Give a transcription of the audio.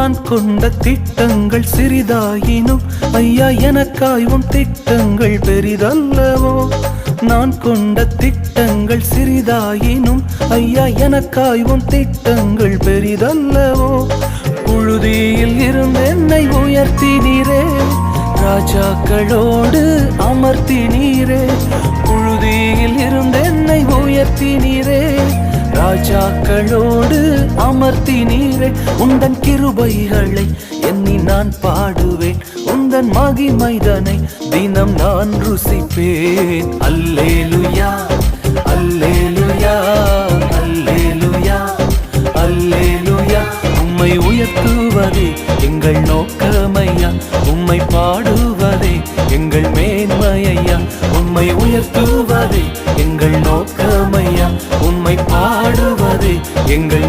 நான் கொண்ட திட்டங்கள் சிறிதாயினும் ஐயா எனக்காய் உம் திட்டங்கள் பெரிதல்லவோ. நான் கொண்ட திட்டங்கள் சிறிதாயினும் ஐயா எனக்காய் உம் திட்டங்கள் பெரிதல்லவோ. புழுதியில் இருந்து என்னை உயர்த்தினீரே, ராஜாக்களோடு அமர்த்தினீரே. புழுதியில் இருந்து என்னை உயர்த்தினீரே, ராஜாக்களோடு அமர்த்தினீரே. உந்தன் கிருபைகளை எண்ணி நான் பாடுவேன், உந்தன் மகிமைதனை தினம் நான் ருசிப்பேன். அல்லேலுயா அல்லேலுயா அல்லேலுயா அல்லேலுயா. உம்மை உயர்த்துவதே எங்கள் நோக்கமையா, உம்மை பாடுவதே எங்கள் மேன்மையா. உம்மை உயர்த்துவதே எங்கள் நோக்கமையா, உம்மை பாடுவதே எங்கள்